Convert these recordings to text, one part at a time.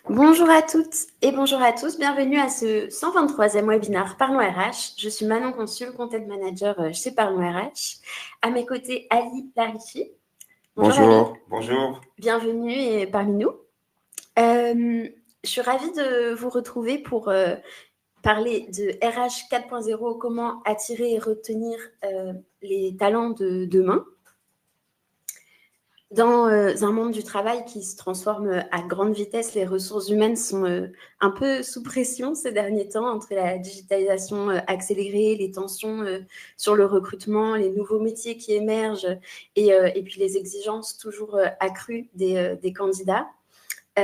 Bonjour à toutes et bonjour à tous, bienvenue à ce 123e webinaire Parlons RH. Je suis Manon Consul, Content Manager chez Parlons RH. À mes côtés, Ali Larichi. Bonjour Ali. Bonjour. Bienvenue parmi nous. Je suis ravie de vous retrouver pour parler de RH 4.0, comment attirer et retenir les talents de demain. Dans un monde du travail qui se transforme à grande vitesse, les ressources humaines sont un peu sous pression ces derniers temps entre la digitalisation accélérée, les tensions sur le recrutement, les nouveaux métiers qui émergent et puis les exigences toujours accrues des candidats. On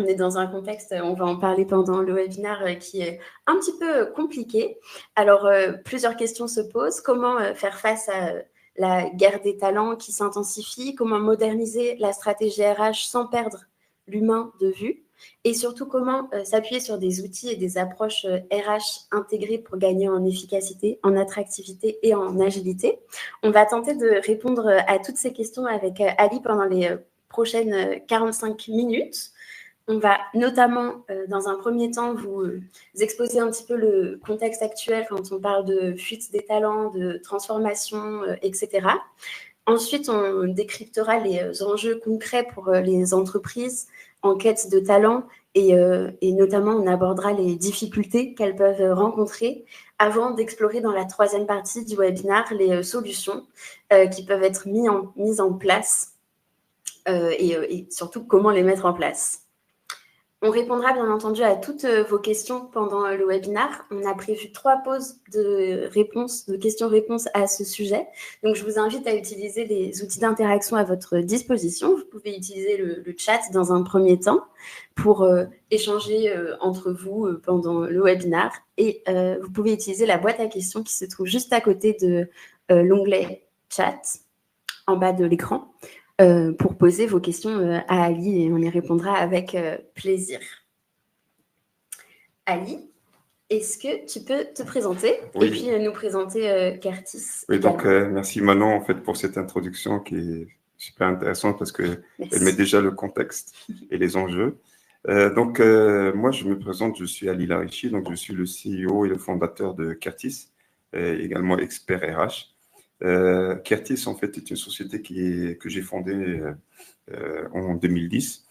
est dans un contexte, on va en parler pendant le webinaire, qui est un petit peu compliqué. Alors, plusieurs questions se posent. Comment faire face à la guerre des talents qui s'intensifie? Comment moderniser la stratégie RH sans perdre l'humain de vue? Et surtout, comment s'appuyer sur des outils et des approches RH intégrées pour gagner en efficacité, en attractivité et en agilité? On va tenter de répondre à toutes ces questions avec Ali pendant les prochaines 45 minutes. On va notamment, dans un premier temps, vous exposer un petit peu le contexte actuel quand on parle de fuite des talents, de transformation, etc. Ensuite, on décryptera les enjeux concrets pour les entreprises en quête de talents et notamment, on abordera les difficultés qu'elles peuvent rencontrer avant d'explorer dans la troisième partie du webinaire les solutions qui peuvent être mises en place et surtout comment les mettre en place. On répondra bien entendu à toutes vos questions pendant le webinaire. On a prévu 3 pauses de réponses, de questions-réponses à ce sujet. Donc, je vous invite à utiliser les outils d'interaction à votre disposition. Vous pouvez utiliser le chat dans un premier temps pour échanger entre vous pendant le webinaire. Et vous pouvez utiliser la boîte à questions qui se trouve juste à côté de l'onglet chat en bas de l'écran. Pour poser vos questions à Ali et on y répondra avec plaisir. Ali, est-ce que tu peux te présenter et puis nous présenter Curtis? Oui, donc merci Manon en fait pour cette introduction qui est super intéressante parce qu'elle met déjà le contexte et les enjeux. Moi je me présente, je suis Ali Larichi, donc je suis le CEO et le fondateur de Curtis, également expert RH. Curtis en fait est une société que j'ai fondée en 2010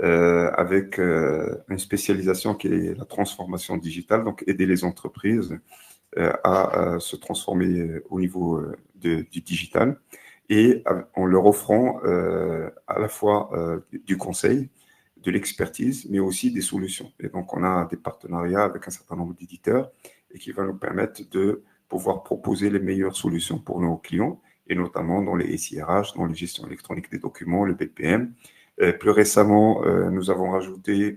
avec une spécialisation qui est la transformation digitale, donc aider les entreprises à se transformer au niveau du digital et en leur offrant à la fois du conseil, de l'expertise, mais aussi des solutions. Et donc, on a des partenariats avec un certain nombre d'éditeurs et qui va nous permettre de pouvoir proposer les meilleures solutions pour nos clients, et notamment dans les SIRH, dans les gestions électroniques des documents, le BPM. Plus récemment, nous avons rajouté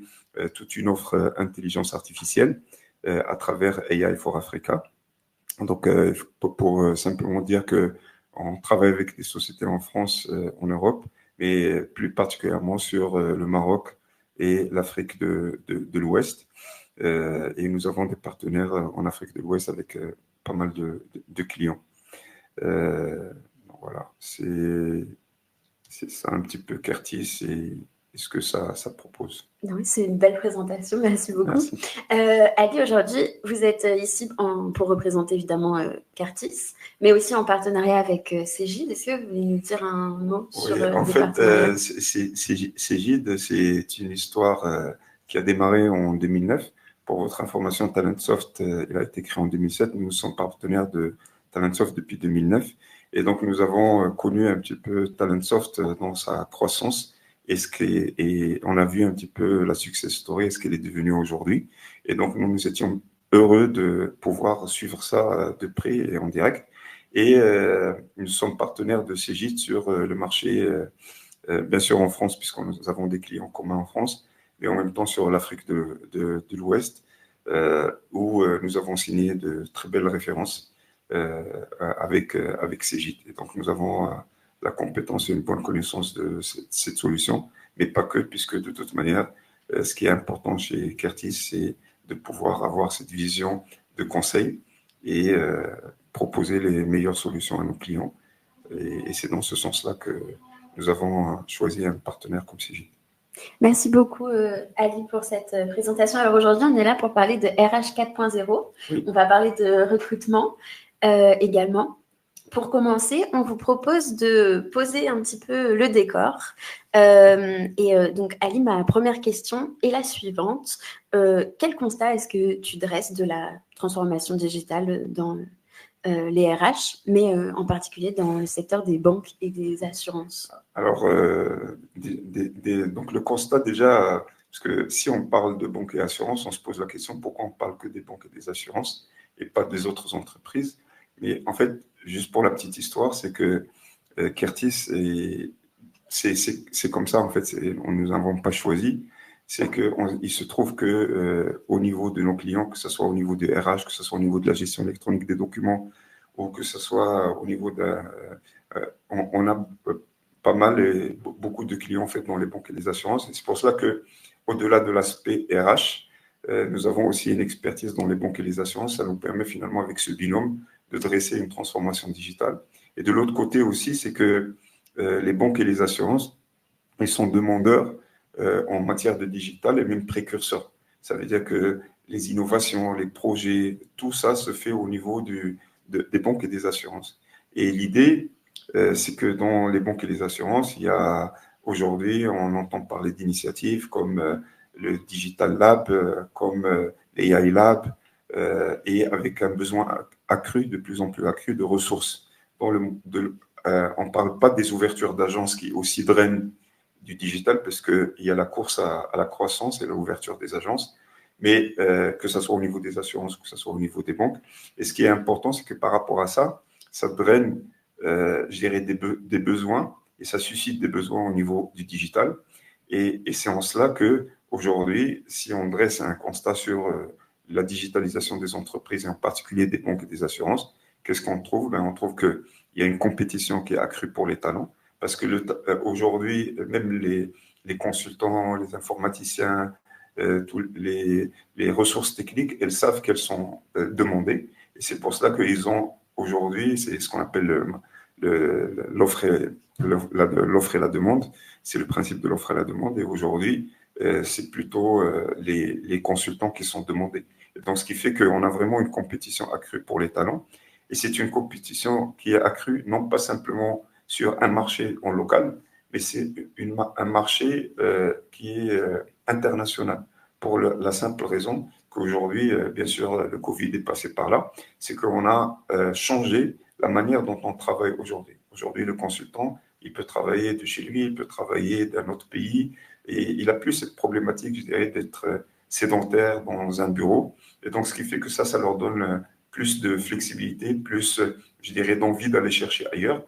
toute une offre intelligence artificielle à travers AI for Africa. Donc, pour simplement dire que on travaille avec des sociétés en France, en Europe, mais plus particulièrement sur le Maroc et l'Afrique de l'Ouest. Et nous avons des partenaires en Afrique de l'Ouest avec pas mal de clients. Voilà, c'est ça un petit peu Curtis et ce que ça propose. Oui, c'est une belle présentation, merci beaucoup. Ali, aujourd'hui, vous êtes ici pour représenter évidemment Curtis, mais aussi en partenariat avec Cégide. Est-ce que vous voulez nous dire un mot sur en les fait, partenariats? Cégide, c'est une histoire qui a démarré en 2009. Pour votre information, Talentsoft, il a été créé en 2007. Nous sommes partenaires de Talentsoft depuis 2009. Et donc, nous avons connu un petit peu Talentsoft dans sa croissance et on a vu un petit peu la success story et ce qu'elle est devenue aujourd'hui. Et donc, nous étions heureux de pouvoir suivre ça de près et en direct. Et nous sommes partenaires de Cégide sur le marché, bien sûr en France, puisque nous avons des clients communs en France, mais en même temps sur l'Afrique de l'Ouest, où nous avons signé de très belles références avec Cégide. Et donc, nous avons la compétence et une bonne connaissance de cette solution, mais pas que, puisque de toute manière, ce qui est important chez Curtis, c'est de pouvoir avoir cette vision de conseil et proposer les meilleures solutions à nos clients. Et c'est dans ce sens-là que nous avons choisi un partenaire comme Cégide. Merci beaucoup, Ali, pour cette présentation. Alors aujourd'hui, on est là pour parler de RH 4.0. Oui. On va parler de recrutement également. Pour commencer, on vous propose de poser un petit peu le décor. Donc, Ali, ma première question est la suivante. Quel constat est-ce que tu dresses de la transformation digitale dans les RH, mais en particulier dans le secteur des banques et des assurances? Alors, donc le constat déjà, parce que si on parle de banques et assurances, on se pose la question pourquoi on parle que des banques et des assurances et pas des autres entreprises. Mais en fait, juste pour la petite histoire, c'est que Curtis, c'est comme ça, en fait, on ne nous avons pas choisi. C'est qu'il se trouve que au niveau de nos clients, que ce soit au niveau du RH, que ce soit au niveau de la gestion électronique des documents, ou que ce soit au niveau on a pas mal et beaucoup de clients en fait dans les banques et les assurances. Et c'est pour cela que, au-delà de l'aspect RH, nous avons aussi une expertise dans les banques et les assurances. Ça nous permet finalement, avec ce binôme, de dresser une transformation digitale. Et de l'autre côté aussi, c'est que les banques et les assurances, ils sont demandeurs en matière de digital et même précurseurs. Ça veut dire que les innovations, les projets, tout ça se fait au niveau des banques et des assurances. Et l'idée, c'est que dans les banques et les assurances, il y a aujourd'hui, on entend parler d'initiatives comme le Digital Lab, comme l'AI Lab, et avec un besoin accru, de plus en plus accru de ressources. On ne parle pas des ouvertures d'agences qui aussi drainent du digital, parce qu'il y a la course à la croissance et l'ouverture des agences, mais que ce soit au niveau des assurances, que ce soit au niveau des banques. Et ce qui est important, c'est que par rapport à ça, ça draine, je dirais, des besoins, et ça suscite des besoins au niveau du digital. Et c'est en cela que aujourd'hui, si on dresse un constat sur la digitalisation des entreprises, et en particulier des banques et des assurances, qu'est-ce qu'on trouve? On trouve qu'il y a une compétition qui est accrue pour les talents, parce que aujourd'hui, même les consultants, les informaticiens, tous les ressources techniques, elles savent qu'elles sont demandées. Et c'est pour cela qu'ils ont aujourd'hui, c'est ce qu'on appelle l'offre et la demande. C'est le principe de l'offre et la demande. Et aujourd'hui, c'est plutôt les consultants qui sont demandés. Et donc, ce qui fait qu'on a vraiment une compétition accrue pour les talents. Et c'est une compétition qui est accrue, non pas simplement sur un marché en local, mais c'est un marché qui est international, pour la simple raison qu'aujourd'hui, bien sûr, le Covid est passé par là, c'est qu'on a changé la manière dont on travaille aujourd'hui. Aujourd'hui, le consultant, il peut travailler de chez lui, il peut travailler d'un autre pays, et il n'a plus cette problématique, je dirais, d'être sédentaire dans un bureau. Et donc, ce qui fait que ça leur donne plus de flexibilité, plus, je dirais, d'envie d'aller chercher ailleurs.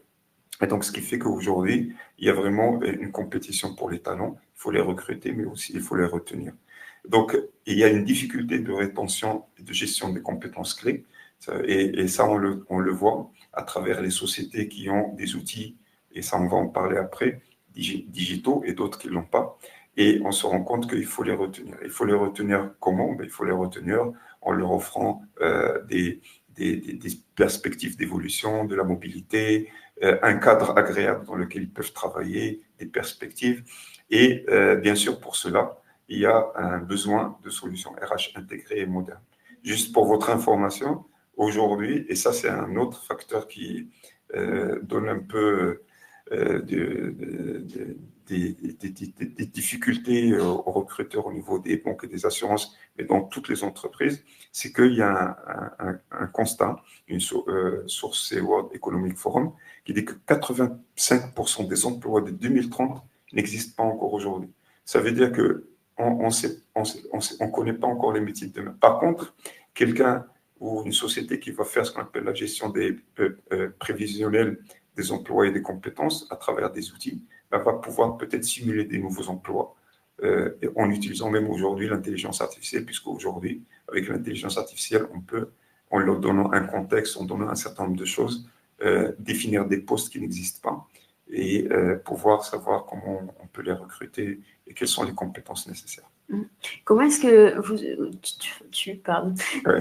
Et donc, ce qui fait qu'aujourd'hui, il y a vraiment une compétition pour les talents. Il faut les recruter, mais aussi il faut les retenir. Donc, il y a une difficulté de rétention et de gestion des compétences clés. Et ça, on le voit à travers les sociétés qui ont des outils, et ça, on va en parler après, digitaux, et d'autres qui ne l'ont pas. Et on se rend compte qu'il faut les retenir. Il faut les retenir comment? Il faut les retenir en leur offrant des perspectives d'évolution, de la mobilité, un cadre agréable dans lequel ils peuvent travailler, des perspectives. Et bien sûr, pour cela, il y a un besoin de solutions RH intégrées et modernes. Juste pour votre information, aujourd'hui, et ça c'est un autre facteur qui donne un peu des difficultés aux recruteurs au niveau des banques et des assurances, mais dans toutes les entreprises, c'est qu'il y a un constat, une source, c'est World Economic Forum, qui dit que 85% des emplois de 2030 n'existent pas encore aujourd'hui. Ça veut dire que on connaît pas encore les métiers de demain. Par contre, quelqu'un ou une société qui va faire ce qu'on appelle la gestion des prévisionnels des emplois et des compétences à travers des outils, va pouvoir peut-être simuler des nouveaux emplois en utilisant même aujourd'hui l'intelligence artificielle, puisqu'aujourd'hui, avec l'intelligence artificielle, on peut, en leur donnant un contexte, en donnant un certain nombre de choses, définir des postes qui n'existent pas et pouvoir savoir comment on peut les recruter et quelles sont les compétences nécessaires. Comment est-ce que tu Ouais.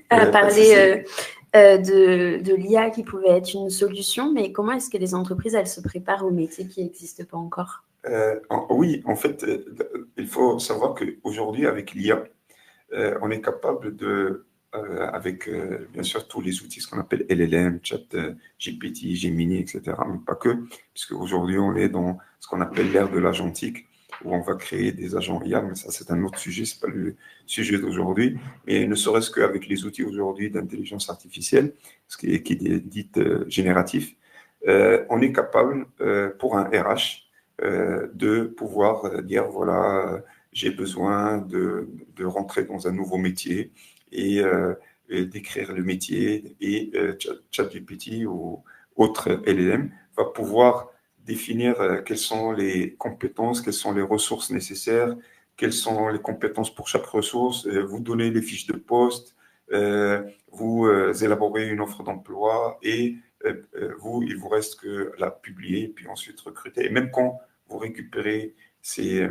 as parlé de l'IA qui pouvait être une solution, mais comment est-ce que les entreprises, elles se préparent aux métiers qui n'existent pas encore? Oui, en fait, il faut savoir qu'aujourd'hui, avec l'IA, on est capable avec bien sûr tous les outils, ce qu'on appelle LLM, Chat, GPT, Gemini, etc., mais pas que, puisque aujourd'hui, on est dans ce qu'on appelle l'ère de l'agentique, où on va créer des agents IA, mais ça, c'est un autre sujet, c'est pas le sujet d'aujourd'hui. Mais ne serait-ce qu'avec les outils aujourd'hui d'intelligence artificielle, qui est dite génératif, on est capable, pour un RH, de pouvoir dire, voilà, j'ai besoin de rentrer dans un nouveau métier et d'écrire le métier. Et ChatGPT ou autre LLM va pouvoir définir quelles sont les compétences, quelles sont les ressources nécessaires, quelles sont les compétences pour chaque ressource, vous donner les fiches de poste, vous élaborer une offre d'emploi et vous, il vous reste que la publier, puis ensuite recruter. Et même quand vous récupérez ces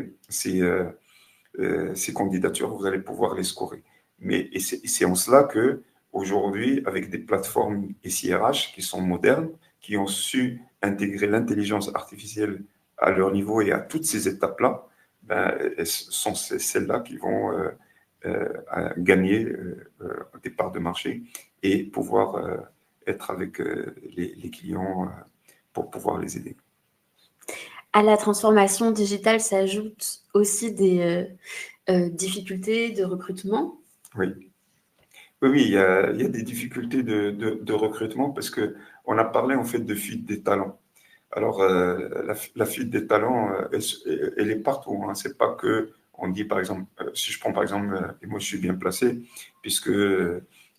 candidatures, vous allez pouvoir les scorer. Et c'est en cela que aujourd'hui, avec des plateformes SIRH qui sont modernes, qui ont su intégrer l'intelligence artificielle à leur niveau et à toutes ces étapes-là, ben, sont celles-là qui vont gagner des parts de marché et pouvoir être avec les clients pour pouvoir les aider. À la transformation digitale s'ajoutent aussi des difficultés de recrutement. Oui. Oui, il y a des difficultés de recrutement parce qu'on a parlé en fait de fuite des talents. Alors, la fuite des talents, elle est partout. Hein. C'est pas que on dit, par exemple, si je prends par exemple, et moi je suis bien placé, puisque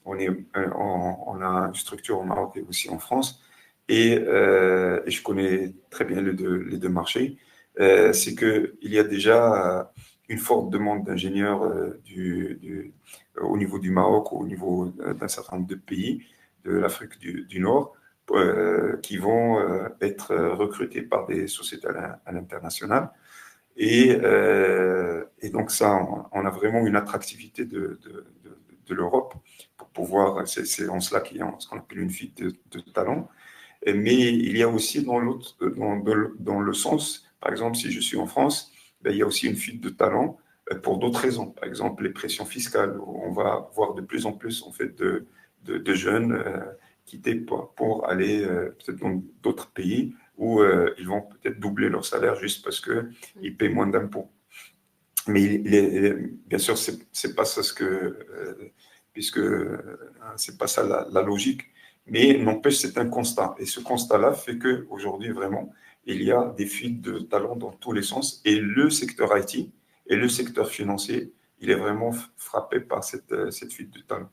on a une structure au Maroc et aussi en France, et je connais très bien les deux marchés. C'est qu'il y a déjà une forte demande d'ingénieurs au niveau du Maroc ou au niveau d'un certain nombre de pays de l'Afrique du Nord qui vont être recrutés par des sociétés à l'international. Et donc ça, on a vraiment une attractivité de l'Europe pour pouvoir, c'est en cela qu'il y a ce qu'on appelle une fuite de talent. Mais il y a aussi dans le sens, par exemple, si je suis en France, ben, il y a aussi une fuite de talent pour d'autres raisons. Par exemple, les pressions fiscales. On va voir de plus en plus en fait, de jeunes quitter pour aller peut-être dans d'autres pays où ils vont peut-être doubler leur salaire juste parce qu'ils paient moins d'impôts. Mais bien sûr, c'est pas ça puisque c'est pas ça la logique. Mais n'empêche, c'est un constat. Et ce constat-là fait qu'aujourd'hui, vraiment, il y a des fuites de talents dans tous les sens. Et le secteur IT et le secteur financier, il est vraiment frappé par cette fuite de talents.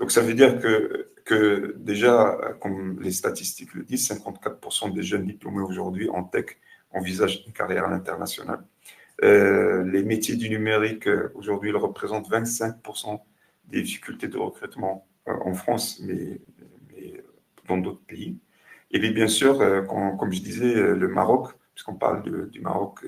Donc, ça veut dire que déjà, comme les statistiques le disent, 54% des jeunes diplômés aujourd'hui en tech envisagent une carrière à l'international. Les métiers du numérique, aujourd'hui, ils représentent 25% des difficultés de recrutement en France, mais dans d'autres pays. Et puis, bien sûr, comme je disais, le Maroc, puisqu'on parle du Maroc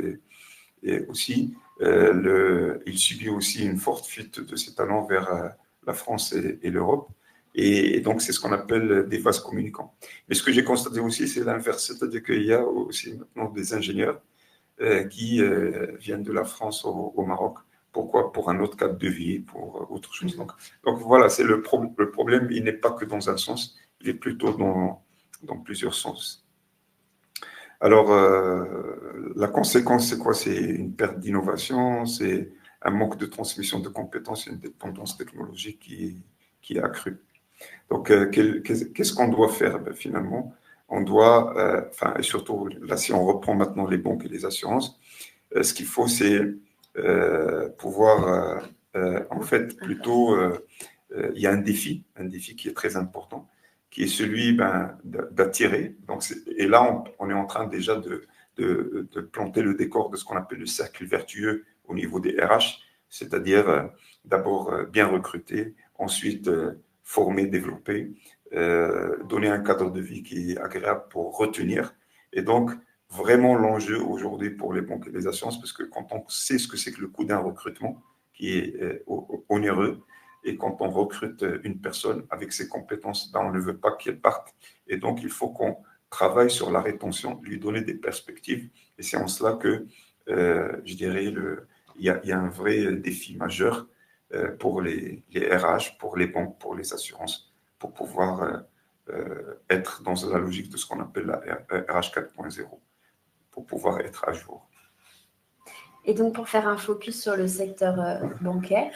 et aussi, il subit aussi une forte fuite de ses talents vers la France et l'Europe. Et donc, c'est ce qu'on appelle des vases communicants. Mais ce que j'ai constaté aussi, c'est l'inverse, c'est-à-dire qu'il y a aussi maintenant des ingénieurs qui viennent de la France au Maroc. Pourquoi? Pour un autre cadre de vie, pour autre chose. Donc voilà, c'est le problème, il n'est pas que dans un sens, il est plutôt dans plusieurs sens. Alors, la conséquence, c'est quoi? C'est une perte d'innovation, c'est un manque de transmission de compétences et une dépendance technologique qui est accrue. Donc, qu'est-ce qu'on doit faire finalement? On doit, et surtout, là, si on reprend maintenant les banques et les assurances, ce qu'il faut, c'est pouvoir, en fait, plutôt, il y a un défi qui est très important, qui est celui d'attirer. Et là, on est en train déjà de planter le décor de ce qu'on appelle le cercle vertueux au niveau des RH, c'est-à-dire d'abord bien recruter, ensuite former, développer, donner un cadre de vie qui est agréable pour retenir. Et donc, vraiment l'enjeu aujourd'hui pour les banques et les assurances, parce que quand on sait ce que c'est que le coût d'un recrutement, qui est onéreux, et quand on recrute une personne avec ses compétences, on ne veut pas qu'elle parte. Et donc, il faut qu'on travaille sur la rétention, lui donner des perspectives. Et c'est en cela que, je dirais, il y a un vrai défi majeur pour les RH, pour les banques, pour les assurances, pour pouvoir être dans la logique de ce qu'on appelle la RH 4.0, pour pouvoir être à jour. Et donc, pour faire un focus sur le secteur bancaire.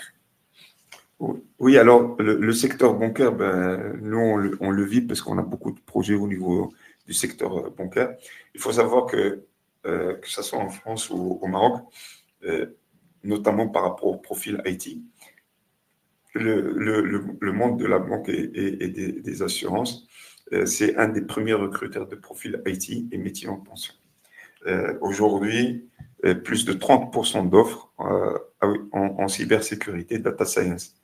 Oui, alors le secteur bancaire, ben, nous, on le vit parce qu'on a beaucoup de projets au niveau du secteur bancaire. Il faut savoir que ce soit en France ou au Maroc, notamment par rapport au profil IT, le monde de la banque et des assurances, c'est un des premiers recruteurs de profil IT et métiers en pension. Aujourd'hui, plus de 30% d'offres en cybersécurité, data science.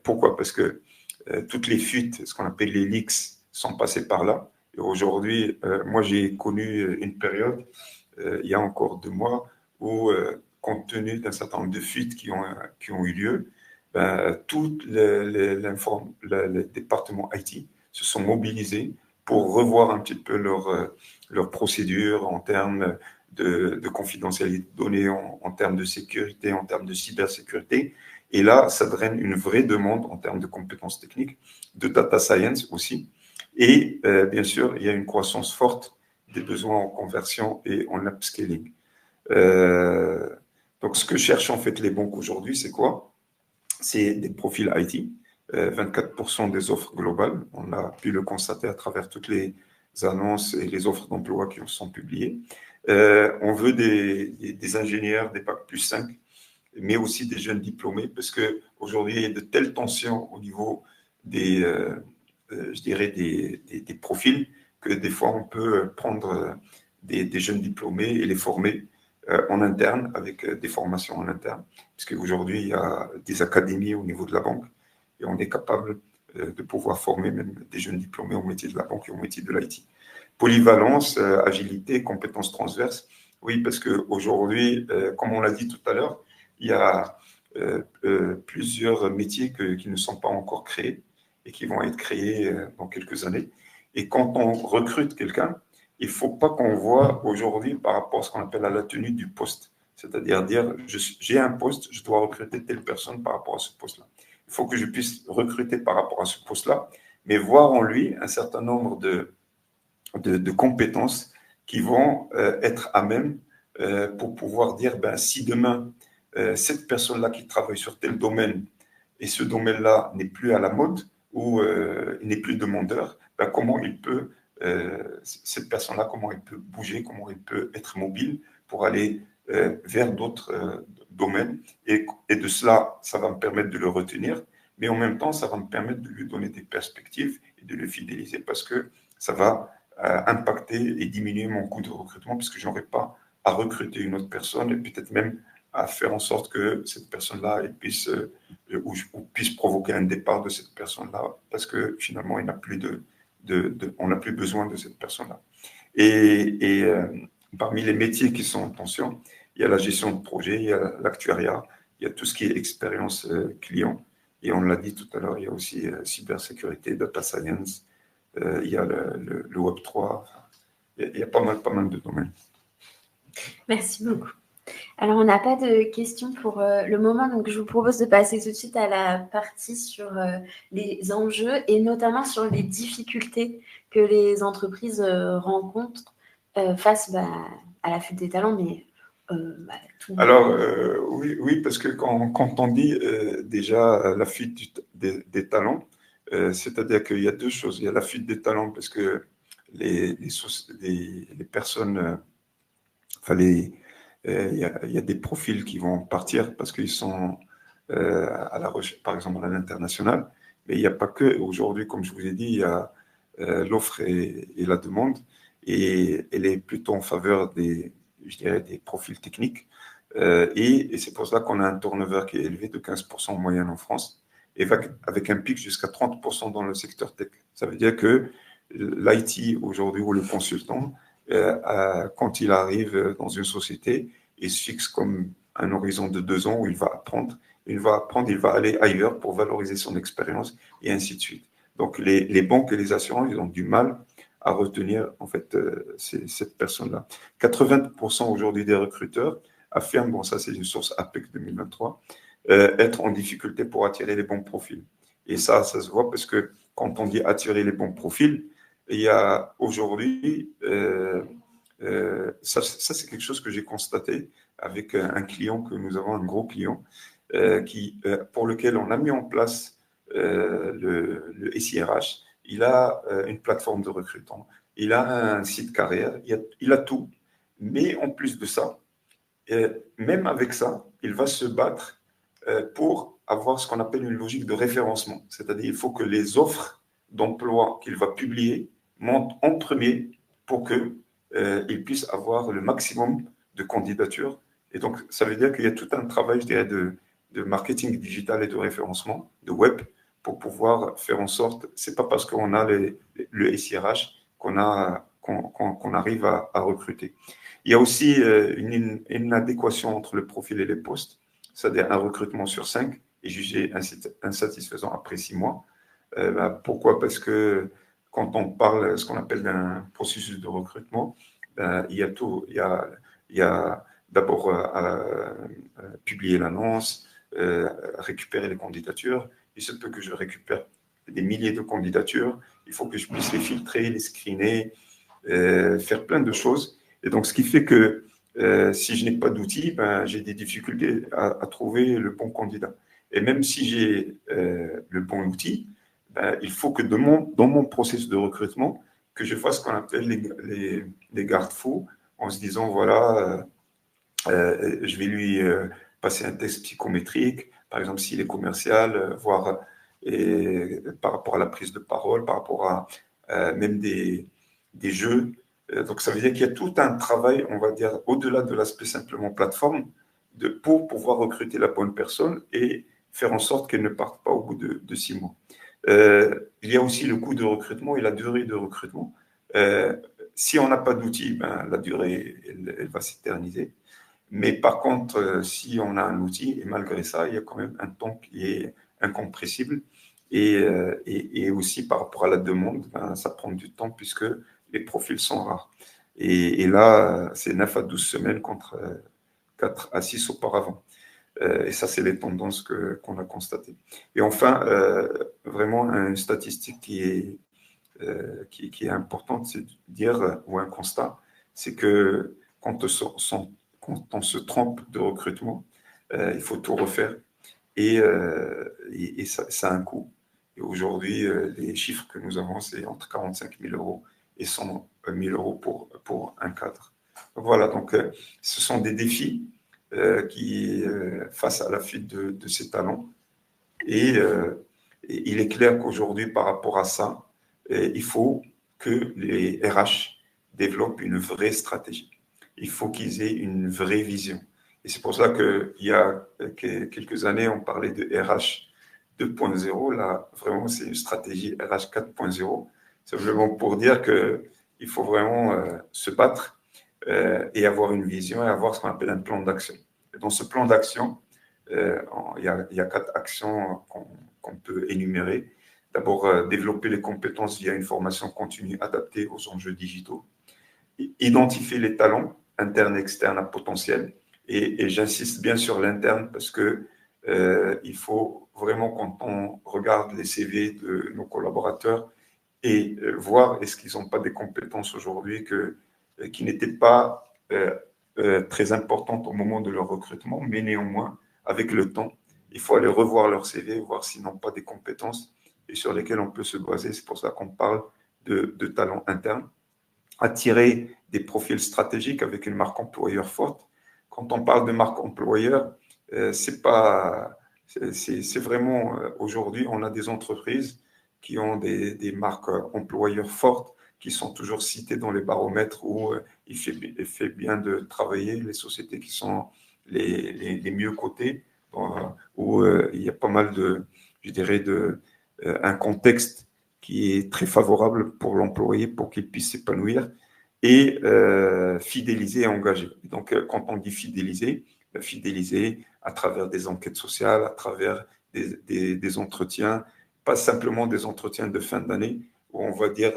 Pourquoi? Parce que toutes les fuites, ce qu'on appelle les leaks, sont passées par là. Et aujourd'hui, moi, j'ai connu une période, il y a encore 2 mois, où, compte tenu d'un certain nombre de fuites qui ont eu lieu, tout les départements IT se sont mobilisés pour revoir un petit peu leurs procédures en termes de confidentialité de données, en termes de sécurité, en termes de cybersécurité. Et là, ça draine une vraie demande en termes de compétences techniques, de data science aussi. Et bien sûr, il y a une croissance forte des besoins en conversion et en upscaling. Donc, ce que cherchent en fait les banques aujourd'hui, c'est quoi? C'est des profils IT. 24% des offres globales, on a pu le constater à travers toutes les annonces et les offres d'emploi qui sont publiées. On veut des ingénieurs, des Bac plus 5, mais aussi des jeunes diplômés, parce qu'aujourd'hui, il y a de telles tensions au niveau je dirais des profils, que des fois, on peut prendre des jeunes diplômés et les former en interne, avec des formations en interne, parce qu'aujourd'hui, il y a des académies au niveau de la banque, et on est capable de pouvoir former même des jeunes diplômés au métier de la banque et au métier de l'IT. Polyvalence, agilité, compétences transverses, oui, parce qu'aujourd'hui, comme on l'a dit tout à l'heure, il y a plusieurs métiers qui ne sont pas encore créés et qui vont être créés dans quelques années. Et quand on recrute quelqu'un, il ne faut pas qu'on voit aujourd'hui par rapport à ce qu'on appelle la tenue du poste. C'est-à-dire dire, j'ai un poste, je dois recruter telle personne par rapport à ce poste-là. Il faut que je puisse recruter par rapport à ce poste-là, mais voir en lui un certain nombre de compétences qui vont être à même pour pouvoir dire, si demain, cette personne-là qui travaille sur tel domaine et ce domaine-là n'est plus à la mode ou il n'est plus demandeur, comment il peut, cette personne-là, comment elle peut bouger, comment elle peut être mobile pour aller vers d'autres domaines. Et de cela, ça va me permettre de le retenir, mais en même temps, ça va me permettre de lui donner des perspectives et de le fidéliser parce que ça va impacter et diminuer mon coût de recrutement puisque je n'aurai pas à recruter une autre personne et peut-être même à faire en sorte que cette personne-là puisse, ou puisse provoquer un départ de cette personne-là parce que finalement, il n'a plus on n'a plus besoin de cette personne-là. Et parmi les métiers qui sont en tension, il y a la gestion de projet, il y a l'actuariat, il y a tout ce qui est expérience client. Et on l'a dit tout à l'heure, il y a aussi cybersécurité, data science, il y a le Web3. Il y a pas mal de domaines. Merci beaucoup. Alors, on n'a pas de questions pour le moment, donc je vous propose de passer tout de suite à la partie sur les enjeux et notamment sur les difficultés que les entreprises rencontrent face à la fuite des talents, mais tout. Alors, oui, parce que quand on dit déjà la fuite des talents, c'est-à-dire qu'il y a 2 choses. Il y a la fuite des talents parce que les personnes, il y a des profils qui vont partir parce qu'ils sont à la recherche, par exemple à l'international. Mais il n'y a pas que. Aujourd'hui, comme je vous ai dit, il y a l'offre et la demande. Et elle est plutôt en faveur je dirais, des profils techniques. Et c'est pour ça qu'on a un turnover qui est élevé de 15% en moyenne en France, et avec un pic jusqu'à 30% dans le secteur tech. Ça veut dire que l'IT aujourd'hui ou le consultant, quand il arrive dans une société, il se fixe comme un horizon de 2 ans où il va apprendre, il va aller ailleurs pour valoriser son expérience et ainsi de suite. Donc les banques et les assurances, ils ont du mal à retenir en fait cette personne-là. 80% aujourd'hui des recruteurs affirment, bon ça c'est une source APEC 2023, être en difficulté pour attirer les bons profils. Et ça se voit parce que quand on dit attirer les bons profils, il y a aujourd'hui, ça c'est quelque chose que j'ai constaté avec un client que nous avons, un gros client, pour lequel on a mis en place le SIRH. Il a une plateforme de recrutement, il a un site carrière, il a tout. Mais en plus de ça, même avec ça, il va se battre pour avoir ce qu'on appelle une logique de référencement. C'est-à-dire il faut que les offres d'emploi qu'il va publier montent en premier pour qu'il puisse avoir le maximum de candidatures. Et donc, ça veut dire qu'il y a tout un travail, je dirais, de marketing digital et de référencement, de web, pour pouvoir faire en sorte, c'est pas parce qu'on a le SIRH qu'on arrive à recruter. Il y a aussi une inadéquation entre le profil et les postes, c'est-à-dire un recrutement sur 5 est jugé insatisfaisant après 6 mois. Pourquoi? Parce que quand on parle ce qu'on appelle d'un processus de recrutement, il y a tout. Il y a d'abord publier l'annonce, récupérer les candidatures. Il se peut que je récupère des milliers de candidatures. Il faut que je puisse les filtrer, les screener, faire plein de choses. Et donc, ce qui fait que si je n'ai pas d'outils, j'ai des difficultés à trouver le bon candidat. Et même si j'ai le bon outil, il faut que dans mon processus de recrutement, que je fasse ce qu'on appelle les garde-fous, en se disant, voilà, je vais lui passer un test psychométrique, par exemple s'il est commercial, voir par rapport à la prise de parole, par rapport à même des jeux. Donc ça veut dire qu'il y a tout un travail, on va dire, au-delà de l'aspect simplement plateforme, pour pouvoir recruter la bonne personne et faire en sorte qu'elle ne parte pas au bout de 6 mois. Il y a aussi le coût de recrutement et la durée de recrutement. Si on n'a pas d'outils, la durée, elle va s'éterniser. Mais par contre, si on a un outil, et malgré ça, il y a quand même un temps qui est incompressible. Et aussi par rapport à la demande, ça prend du temps puisque les profils sont rares. Et là, c'est 9 à 12 semaines contre 4 à 6 auparavant. Et ça, c'est les tendances qu'on a constatées. Et enfin, vraiment, une statistique qui est importante, c'est de dire, ou un constat, c'est que quand on se trompe de recrutement, il faut tout refaire et ça a un coût. Et aujourd'hui, les chiffres que nous avons, c'est entre 45 000 euros et 100 000 euros pour un cadre. Donc voilà, donc ce sont des défis face à la fuite de ces talents. Et il est clair qu'aujourd'hui, par rapport à ça, il faut que les RH développent une vraie stratégie. Il faut qu'ils aient une vraie vision. Et c'est pour ça qu'il y a quelques années, on parlait de RH 2.0. Là, vraiment, c'est une stratégie RH 4.0. Simplement pour dire qu'il faut vraiment se battre et avoir une vision et avoir ce qu'on appelle un plan d'action. Et dans ce plan d'action, il y a 4 actions qu'on peut énumérer. D'abord, développer les compétences via une formation continue adaptée aux enjeux digitaux. Identifier les talents internes et externes à potentiel. Et j'insiste bien sur l'interne parce que il faut vraiment, quand on regarde les CV de nos collaborateurs et voir est-ce qu'ils n'ont pas des compétences aujourd'hui qui n'étaient pas très importantes au moment de leur recrutement, mais néanmoins, avec le temps, il faut aller revoir leur CV, voir s'ils n'ont pas des compétences et sur lesquelles on peut se baser. C'est pour ça qu'on parle de talents internes. Attirer des profils stratégiques avec une marque employeur forte. Quand on parle de marque employeur, c'est vraiment aujourd'hui, on a des entreprises qui ont des marques employeurs fortes, qui sont toujours citées dans les baromètres où il fait bien de travailler, les sociétés qui sont les mieux cotées, où il y a pas mal je dirais, un contexte qui est très favorable pour l'employé pour qu'il puisse s'épanouir et fidéliser et engager. Donc, quand on dit fidéliser à travers des enquêtes sociales, à travers des entretiens, pas simplement des entretiens de fin d'année où on va dire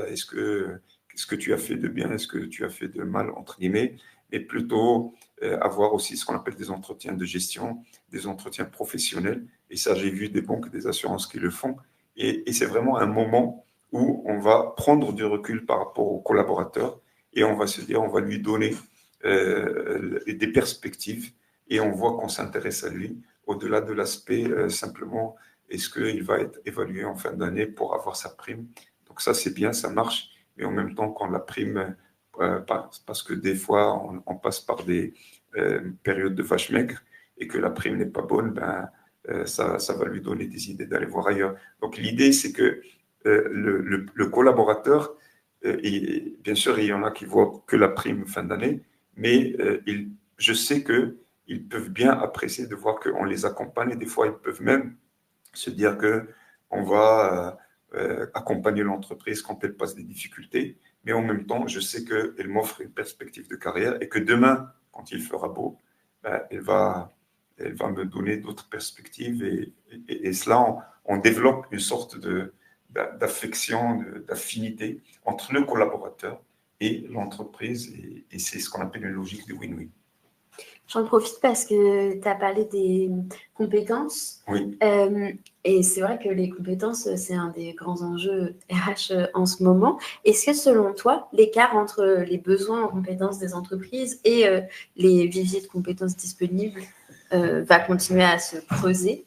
qu'est-ce que tu as fait de bien, est-ce que tu as fait de mal, entre guillemets, mais plutôt avoir aussi ce qu'on appelle des entretiens de gestion, des entretiens professionnels. Et ça, j'ai vu des banques, des assurances qui le font. Et c'est vraiment un moment où on va prendre du recul par rapport au collaborateur et on va se dire, on va lui donner des perspectives et on voit qu'on s'intéresse à lui au-delà de l'aspect simplement est-ce qu'il va être évalué en fin d'année pour avoir sa prime. Donc ça, c'est bien, ça marche, mais en même temps, quand la prime, parce que des fois, on passe par des périodes de vache maigre et que la prime n'est pas bonne, ben, ça va lui donner des idées d'aller voir ailleurs. Donc l'idée, c'est que le collaborateur, bien sûr, il y en a qui voient que la prime fin d'année, mais je sais qu'ils peuvent bien apprécier de voir qu'on les accompagne et des fois, ils peuvent même se dire qu'on va accompagner l'entreprise quand elle passe des difficultés, mais en même temps, je sais qu'elle m'offre une perspective de carrière et que demain, quand il fera beau, ben, elle va me donner d'autres perspectives et cela, on développe une sorte d'affection, d'affinité entre le collaborateur et l'entreprise et c'est ce qu'on appelle une logique de win-win. J'en profite parce que tu as parlé des compétences. Oui. Et c'est vrai que les compétences, c'est un des grands enjeux RH en ce moment. Est-ce que selon toi, l'écart entre les besoins en compétences des entreprises et les viviers de compétences disponibles va continuer à se creuser?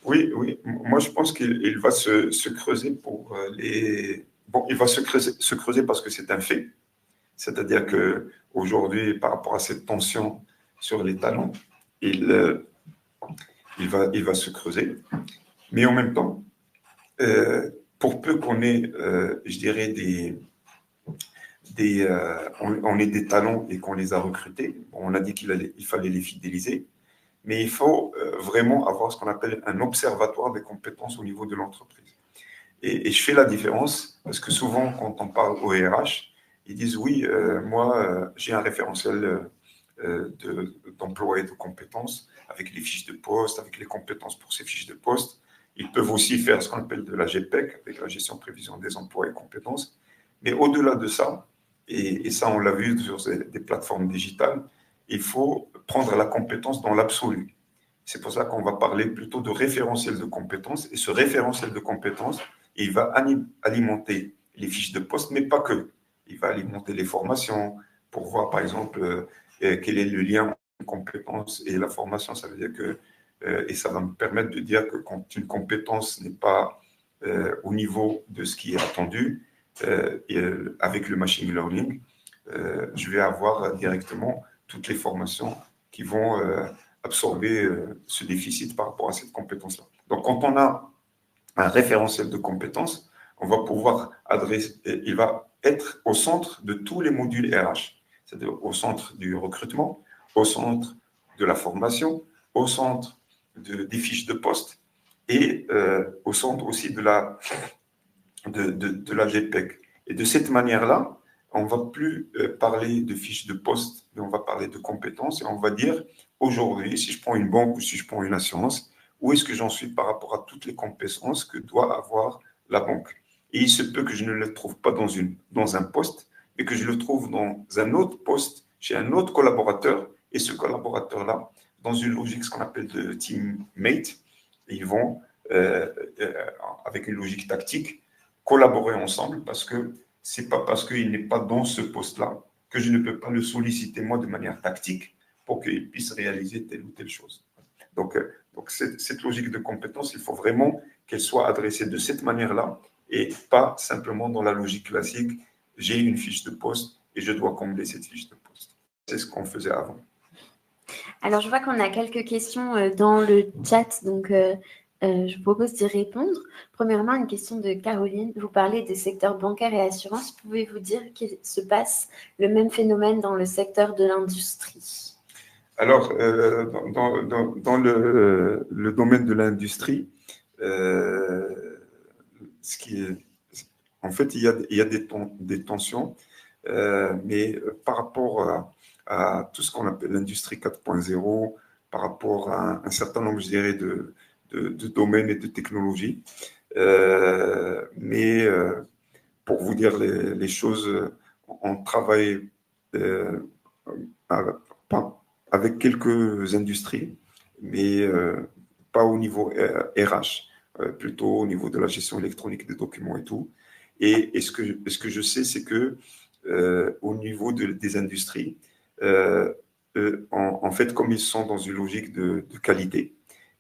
Oui, oui. Moi, je pense qu'il va se creuser pour les... Bon, il va se creuser parce que c'est un fait. C'est-à-dire qu'aujourd'hui, par rapport à cette tension sur les talents, il va se creuser. Mais en même temps, pour peu qu'on ait, je dirais, on ait des talents et qu'on les a recrutés, on a dit qu'il fallait les fidéliser, mais il faut vraiment avoir ce qu'on appelle un observatoire des compétences au niveau de l'entreprise. Et je fais la différence parce que souvent, quand on parle au RH, ils disent oui, moi, j'ai un référentiel d'emploi et de compétences avec les fiches de poste, avec les compétences pour ces fiches de poste. Ils peuvent aussi faire ce qu'on appelle de la GPEC, avec la gestion prévision des emplois et compétences. Mais au-delà de ça, et ça on l'a vu sur des plateformes digitales, il faut prendre la compétence dans l'absolu. C'est pour ça qu'on va parler plutôt de référentiel de compétences. Et ce référentiel de compétences, il va alimenter les fiches de poste, mais pas que. Il va alimenter les formations pour voir, par exemple, quel est le lien entre une compétence et la formation. Ça veut dire que, et ça va me permettre de dire que quand une compétence n'est pas au niveau de ce qui est attendu, avec le machine learning, je vais avoir directement toutes les formations qui vont absorber ce déficit par rapport à cette compétence-là. Donc, quand on a un référentiel de compétences, on va pouvoir adresser, il va être au centre de tous les modules RH, c'est-à-dire au centre du recrutement, au centre de la formation, au centre des fiches de poste et au centre aussi de la GPEC. Et de cette manière-là, on ne va plus parler de fiches de poste, mais on va parler de compétences et on va dire aujourd'hui, si je prends une banque ou si je prends une assurance, où est-ce que j'en suis par rapport à toutes les compétences que doit avoir la banque. Et il se peut que je ne le trouve pas dans un poste, mais que je le trouve dans un autre poste, chez un autre collaborateur, et ce collaborateur-là, dans une logique, ce qu'on appelle de teammate, ils vont, avec une logique tactique, collaborer ensemble parce que c'est pas parce qu'il n'est pas dans ce poste-là que je ne peux pas le solliciter moi de manière tactique pour qu'il puisse réaliser telle ou telle chose. Donc cette logique de compétence, il faut vraiment qu'elle soit adressée de cette manière-là et pas simplement dans la logique classique, j'ai une fiche de poste et je dois combler cette fiche de poste. C'est ce qu'on faisait avant. Alors, je vois qu'on a quelques questions dans le chat, donc je vous propose d'y répondre. Premièrement, une question de Caroline. Vous parlez des secteurs bancaires et assurances. Pouvez-vous dire qu'il se passe le même phénomène dans le secteur de l'industrie? Alors, dans le domaine de l'industrie, en fait, il y a des tensions, mais par rapport à tout ce qu'on appelle l'industrie 4.0, par rapport à un certain nombre, je dirais, de domaines et de technologies. Mais pour vous dire les choses, on travaille avec quelques industries, mais pas au niveau RH, plutôt au niveau de la gestion électronique des documents et tout. Et ce que je sais, c'est que au niveau des industries, en fait, comme ils sont dans une logique de qualité,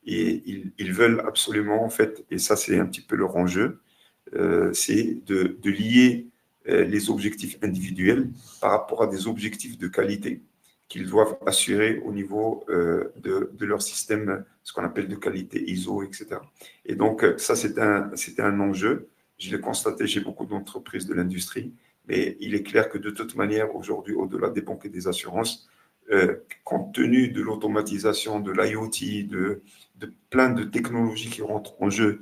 et ils veulent absolument, en fait, et ça c'est un petit peu leur enjeu, c'est de lier les objectifs individuels par rapport à des objectifs de qualité qu'ils doivent assurer au niveau de leur système, ce qu'on appelle de qualité ISO, etc. Et donc, ça, c'était un enjeu. Je l'ai constaté chez beaucoup d'entreprises de l'industrie, mais il est clair que de toute manière, aujourd'hui, au-delà des banques et des assurances, compte tenu de l'automatisation, de l'IoT, de plein de technologies qui rentrent en jeu,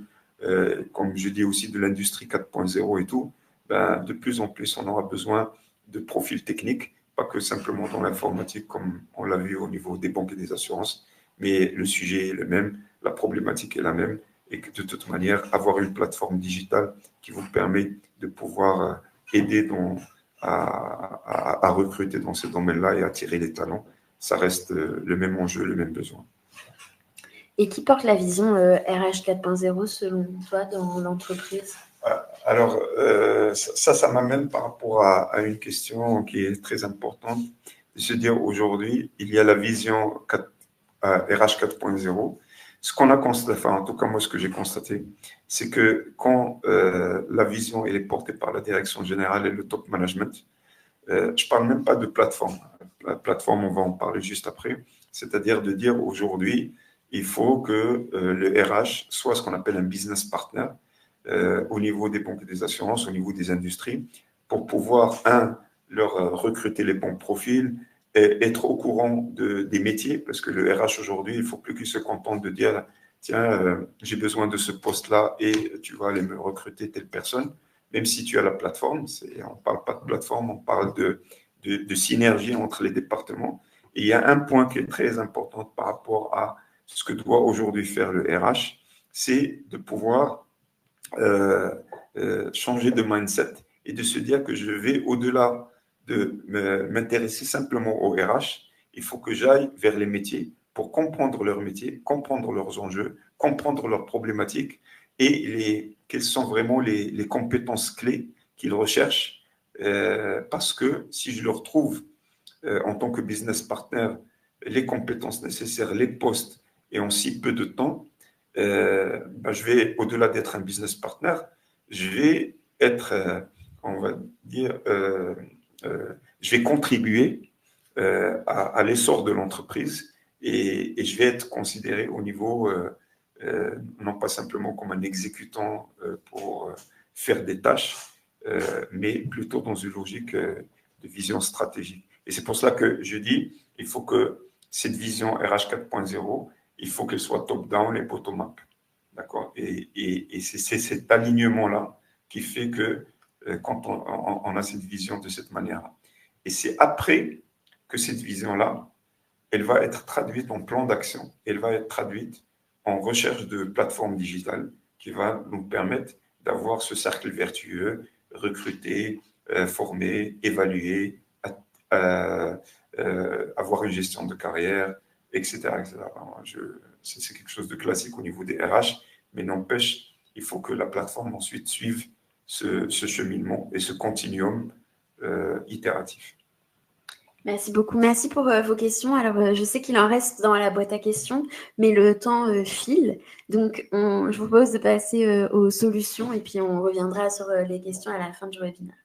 comme je dis aussi de l'industrie 4.0 et tout, ben, de plus en plus, on aura besoin de profils techniques, pas que simplement dans l'informatique, comme on l'a vu au niveau des banques et des assurances, mais le sujet est le même, la problématique est la même, et que de toute manière, avoir une plateforme digitale qui vous permet de pouvoir aider à recruter dans ce domaine-là et attirer les talents, ça reste le même enjeu, le même besoin. Et qui porte la vision RH 4.0 selon toi dans l'entreprise? Alors, ça m'amène par rapport à une question qui est très importante, de se dire aujourd'hui, il y a la vision RH 4.0. Ce qu'on a constaté, enfin en tout cas moi ce que j'ai constaté, c'est que quand la vision elle est portée par la direction générale et le top management, je parle même pas de plateforme. La plateforme, on va en parler juste après. C'est-à-dire de dire aujourd'hui, il faut que le RH soit ce qu'on appelle un business partner au niveau des banques et des assurances, au niveau des industries, pour pouvoir, leur recruter les bons profils, et être au courant des métiers, parce que le RH aujourd'hui, il ne faut plus qu'il se contente de dire, tiens, j'ai besoin de ce poste-là et tu vas aller me recruter telle personne. Même si tu as la plateforme, on ne parle pas de plateforme, on parle de synergie entre les départements. Et il y a un point qui est très important par rapport à ce que doit aujourd'hui faire le RH, c'est de pouvoir changer de mindset et de se dire que je vais au-delà de m'intéresser simplement au RH, il faut que j'aille vers les métiers pour comprendre leurs métiers, comprendre leurs enjeux, comprendre leurs problématiques et quelles sont vraiment les compétences clés qu'ils recherchent. Parce que si je leur trouve en tant que business partner les compétences nécessaires, les postes et en si peu de temps, je vais, au-delà d'être un business partner, je vais être, on va dire, je vais contribuer à l'essor de l'entreprise et je vais être considéré au niveau, non pas simplement comme un exécutant pour faire des tâches, mais plutôt dans une logique de vision stratégique. Et c'est pour cela que je dis, il faut que cette vision RH 4.0, il faut qu'elle soit top-down et bottom-up. D'accord. Et c'est cet alignement-là qui fait que quand on a cette vision de cette manière-là. Et c'est après que cette vision-là, elle va être traduite en plan d'action, elle va être traduite en recherche de plateformes digitales qui va nous permettre d'avoir ce cercle vertueux, recruter, former, évaluer, avoir une gestion de carrière, etc. etc. C'est quelque chose de classique au niveau des RH, mais n'empêche, il faut que la plateforme ensuite suive ce cheminement et ce continuum itératif. Merci beaucoup. Merci pour vos questions. Alors, je sais qu'il en reste dans la boîte à questions, mais le temps file. Donc, je vous propose de passer aux solutions et puis on reviendra sur les questions à la fin du webinaire.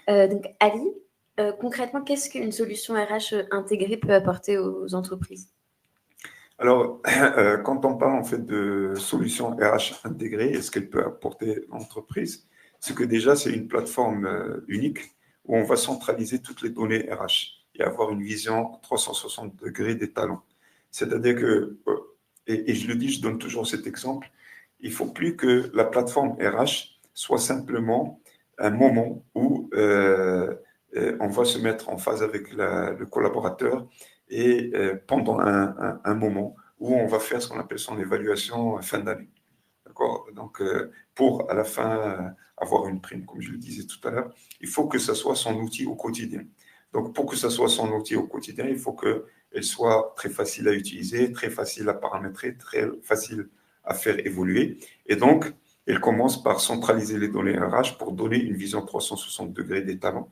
Donc, Ali, concrètement, qu'est-ce qu'une solution RH intégrée peut apporter aux entreprises? Alors, quand on parle en fait de solutions RH intégrées, est-ce qu'elle peut apporter l'entreprise? C'est que déjà, c'est une plateforme unique où on va centraliser toutes les données RH et avoir une vision 360 degrés des talents. C'est-à-dire que, et je le dis, je donne toujours cet exemple, il ne faut plus que la plateforme RH soit simplement un moment où on va se mettre en phase avec le collaborateur et pendant un moment où on va faire ce qu'on appelle son évaluation fin d'année. D'accord? Donc, pour à la fin avoir une prime, comme je le disais tout à l'heure, il faut que ce soit son outil au quotidien. Donc, pour que ce soit son outil au quotidien, il faut qu'elle soit très facile à utiliser, très facile à paramétrer, très facile à faire évoluer. Et donc, elle commence par centraliser les données RH pour donner une vision 360 degrés des talents.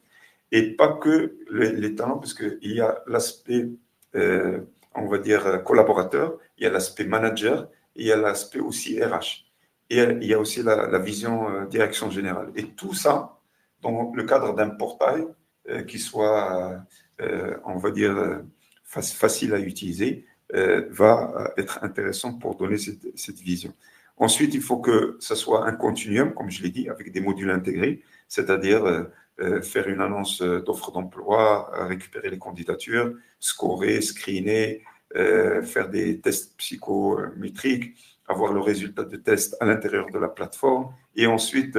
Et pas que les talents, parce qu'il y a l'aspect, on va dire, collaborateur, il y a l'aspect manager, et il y a l'aspect aussi RH. Et il y a aussi la vision direction générale. Et tout ça, dans le cadre d'un portail qui soit, on va dire, facile à utiliser, va être intéressant pour donner cette vision. Ensuite, il faut que ce soit un continuum, comme je l'ai dit, avec des modules intégrés, c'est-à-dire faire une annonce d'offre d'emploi, récupérer les candidatures, scorer, screener, faire des tests psychométriques, avoir le résultat de test à l'intérieur de la plateforme et ensuite,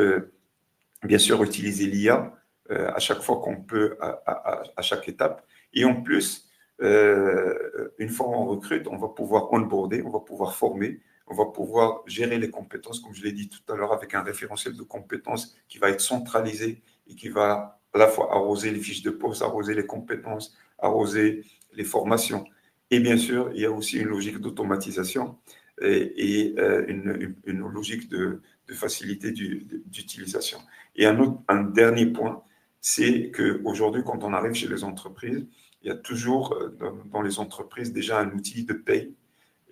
bien sûr, utiliser l'IA à chaque fois qu'on peut, à chaque étape. Et en plus, une fois on recrute, on va pouvoir onboarder, on va pouvoir former, on va pouvoir gérer les compétences, comme je l'ai dit tout à l'heure, avec un référentiel de compétences qui va être centralisé et qui va à la fois arroser les fiches de poste, arroser les compétences, arroser les formations. Et bien sûr, il y a aussi une logique d'automatisation et une logique de facilité d'utilisation. Et un dernier point, c'est qu'aujourd'hui, quand on arrive chez les entreprises, il y a toujours dans les entreprises déjà un outil de paye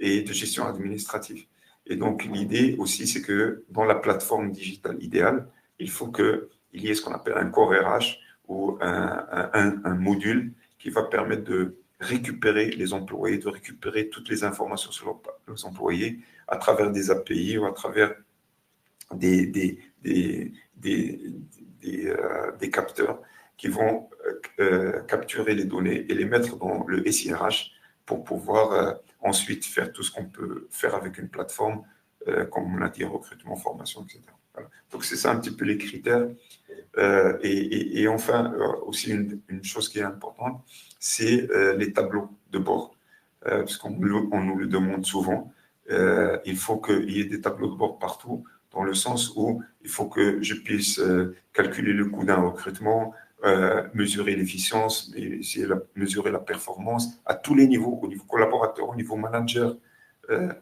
et de gestion administrative. Et donc, l'idée aussi, c'est que dans la plateforme digitale idéale, il faut qu'il y ait ce qu'on appelle un core RH ou un module qui va permettre de récupérer les employés, de récupérer toutes les informations sur les employés à travers des API ou à travers des capteurs qui vont capturer les données et les mettre dans le SIRH pour pouvoir ensuite faire tout ce qu'on peut faire avec une plateforme, comme on l'a dit, recrutement, formation, etc. Voilà. Donc, c'est ça un petit peu les critères. Et enfin, aussi une chose qui est importante, c'est les tableaux de bord. Parce qu'on nous le demande souvent. Il faut qu'il y ait des tableaux de bord partout, dans le sens où il faut que je puisse calculer le coût d'un recrutement, mesurer l'efficience, mesurer la performance à tous les niveaux, au niveau collaborateur, au niveau manager.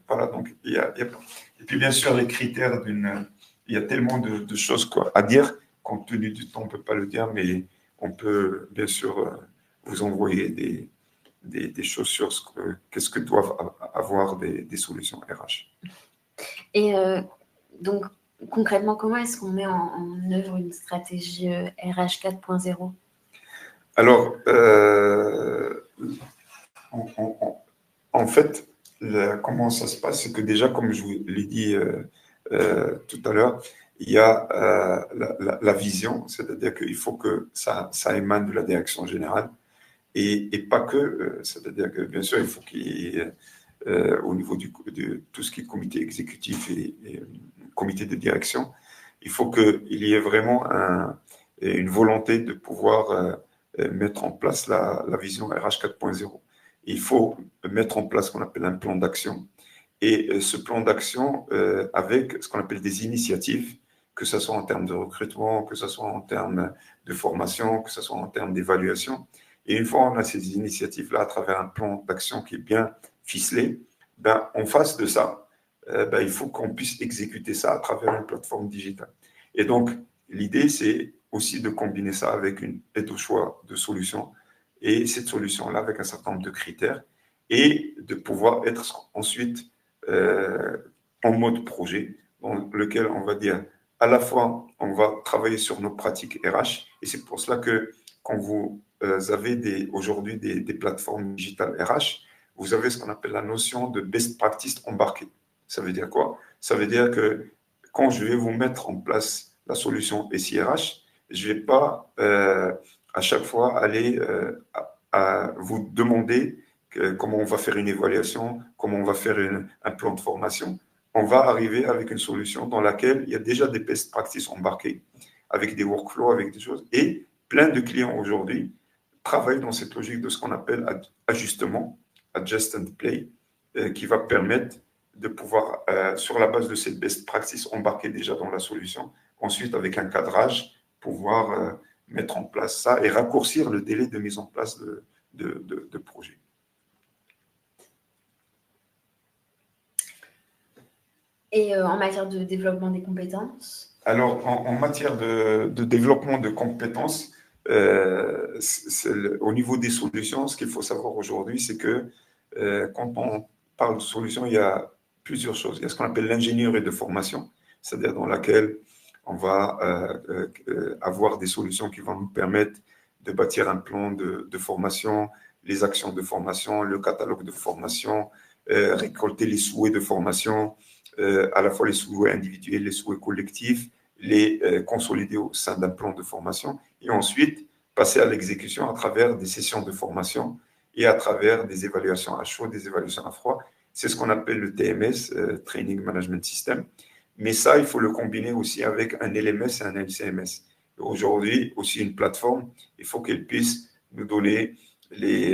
Voilà, donc et puis bien sûr les critères il y a tellement de choses à dire, compte tenu du temps, on ne peut pas le dire, mais on peut bien sûr vous envoyer des choses sur qu'est-ce que doivent avoir des solutions RH. Et donc, concrètement, comment est-ce qu'on met en œuvre une stratégie RH 4.0 ? Alors, en fait, comment ça se passe, c'est que déjà, comme je vous l'ai dit tout à l'heure, il y a la vision, c'est-à-dire qu'il faut que ça émane de la direction générale et pas que, c'est-à-dire que bien sûr, il faut qu'il y ait au niveau de tout ce qui est comité exécutif et comité de direction, il faut qu'il y ait vraiment une volonté de pouvoir mettre en place la vision RH 4.0. Il faut mettre en place ce qu'on appelle un plan d'action. Et ce plan d'action avec ce qu'on appelle des initiatives, que ce soit en termes de recrutement, que ce soit en termes de formation, que ce soit en termes d'évaluation. Et une fois on a ces initiatives-là à travers un plan d'action qui est bien ficelé, ben, en face de ça, ben, il faut qu'on puisse exécuter ça à travers une plateforme digitale. Et donc, l'idée, c'est aussi de combiner ça avec une aide au choix de solutions et cette solution-là avec un certain nombre de critères et de pouvoir être ensuite en mode projet dans lequel on va dire à la fois on va travailler sur nos pratiques RH et c'est pour cela que quand vous avez aujourd'hui des plateformes digitales RH, vous avez ce qu'on appelle la notion de best practice embarquée. Ça veut dire quoi? Ça veut dire que quand je vais vous mettre en place la solution SIRH, je ne vais pas à chaque fois aller à vous demander comment on va faire une évaluation, comment on va faire un plan de formation. On va arriver avec une solution dans laquelle il y a déjà des best practices embarquées, avec des workflows, avec des choses. Et plein de clients aujourd'hui travaillent dans cette logique de ce qu'on appelle ajustement, adjust and play, qui va permettre de pouvoir, sur la base de cette best practice, embarquer déjà dans la solution. Ensuite, avec un cadrage, pouvoir mettre en place ça et raccourcir le délai de mise en place de projet. Et en matière de développement des compétences? Alors, en matière de développement de compétences, au niveau des solutions, ce qu'il faut savoir aujourd'hui, c'est que quand on parle de solutions, il y a plusieurs choses. Il y a ce qu'on appelle l'ingénierie de formation, c'est-à-dire dans laquelle on va avoir des solutions qui vont nous permettre de bâtir un plan de formation, les actions de formation, le catalogue de formation, récolter les souhaits de formation, à la fois les souhaits individuels, les souhaits collectifs, les consolider au sein d'un plan de formation et ensuite passer à l'exécution à travers des sessions de formation et à travers des évaluations à chaud, des évaluations à froid. C'est ce qu'on appelle le TMS, Training Management System. Mais ça, il faut le combiner aussi avec un LMS et un LCMS. Aujourd'hui, aussi une plateforme, il faut qu'elle puisse nous donner qu'elle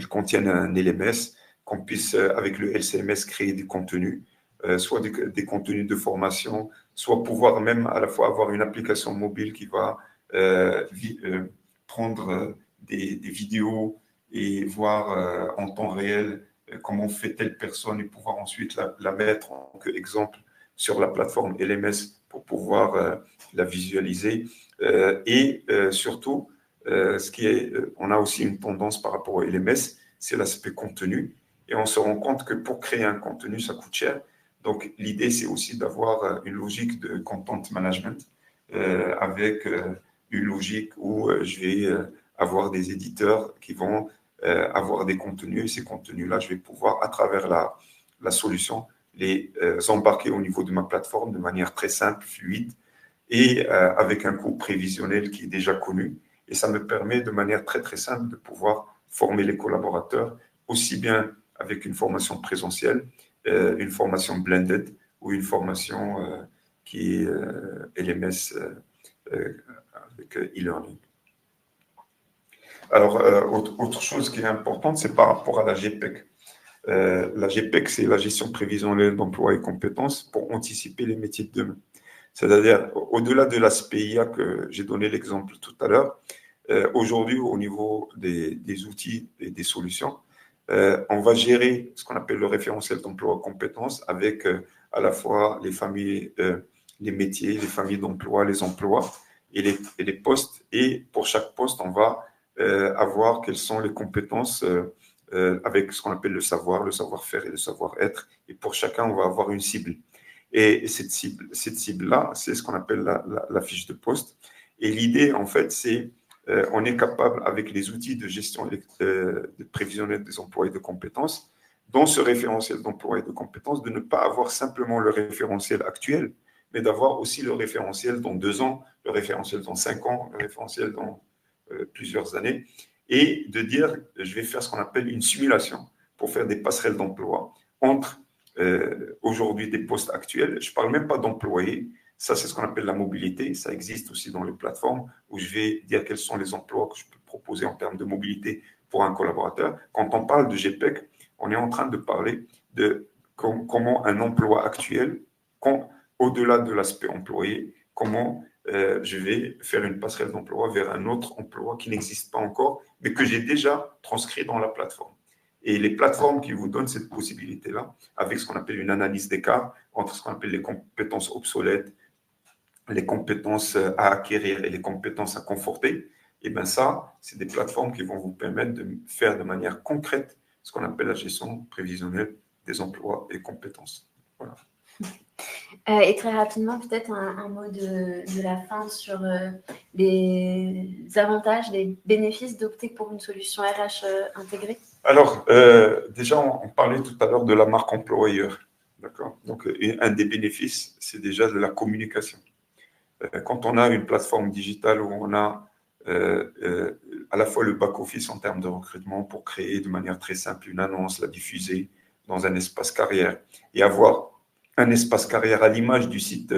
contienne un LMS, qu'on puisse, avec le LCMS, créer du contenu, soit des contenus de formation, soit pouvoir même à la fois avoir une application mobile qui va prendre des vidéos et voir en temps réel comment fait telle personne et pouvoir ensuite la mettre en exemple sur la plateforme LMS pour pouvoir la visualiser. Et surtout, on a aussi une tendance par rapport au LMS, c'est l'aspect contenu. Et on se rend compte que pour créer un contenu, ça coûte cher. Donc, l'idée, c'est aussi d'avoir une logique de content management avec une logique où je vais avoir des éditeurs qui vont avoir des contenus. Et ces contenus-là, je vais pouvoir, à travers la solution, les embarquer au niveau de ma plateforme de manière très simple, fluide et avec un coût prévisionnel qui est déjà connu. Et ça me permet de manière très, très simple de pouvoir former les collaborateurs, aussi bien avec une formation présentielle, une formation blended ou une formation qui est LMS avec e-learning. Alors, autre chose qui est importante, c'est par rapport à la GPEC. La GPEC, c'est la gestion prévisionnelle d'emploi et compétences pour anticiper les métiers de demain. C'est-à-dire, au-delà de l'aspect IA que j'ai donné l'exemple tout à l'heure, aujourd'hui, au niveau des outils et des solutions, on va gérer ce qu'on appelle le référentiel d'emploi et compétences avec à la fois les familles, les métiers, les familles d'emploi, les emplois et les postes. Et pour chaque poste, on va avoir quelles sont les compétences avec ce qu'on appelle le savoir-faire et le savoir-être. Et pour chacun, on va avoir une cible. Et cette cible-là, c'est ce qu'on appelle la fiche de poste. Et l'idée, en fait, c'est on est capable, avec les outils de gestion prévisionnelle des emplois et de compétences, dans ce référentiel d'emploi et de compétences, de ne pas avoir simplement le référentiel actuel, mais d'avoir aussi le référentiel dans 2 ans, le référentiel dans 5 ans, le référentiel dans plusieurs années, et de dire, je vais faire ce qu'on appelle une simulation pour faire des passerelles d'emploi entre aujourd'hui des postes actuels. Je ne parle même pas d'employés. Ça, c'est ce qu'on appelle la mobilité. Ça existe aussi dans les plateformes où je vais dire quels sont les emplois que je peux proposer en termes de mobilité pour un collaborateur. Quand on parle de GPEC, on est en train de parler de comment un emploi actuel, au-delà de l'aspect employé, comment je vais faire une passerelle d'emploi vers un autre emploi qui n'existe pas encore, mais que j'ai déjà transcrit dans la plateforme. Et les plateformes qui vous donnent cette possibilité-là, avec ce qu'on appelle une analyse d'écart entre ce qu'on appelle les compétences obsolètes, les compétences à acquérir et les compétences à conforter, et bien ça, c'est des plateformes qui vont vous permettre de faire de manière concrète ce qu'on appelle la gestion prévisionnelle des emplois et compétences. Voilà. Et très rapidement, peut-être un mot de la fin sur les avantages, les bénéfices d'opter pour une solution RH intégrée. Alors, déjà, on parlait tout à l'heure de la marque employeur. D'accord. Donc, un des bénéfices, c'est déjà de la communication. Quand on a une plateforme digitale où on a à la fois le back-office en termes de recrutement pour créer de manière très simple une annonce, la diffuser dans un espace carrière et avoir un espace carrière à l'image du site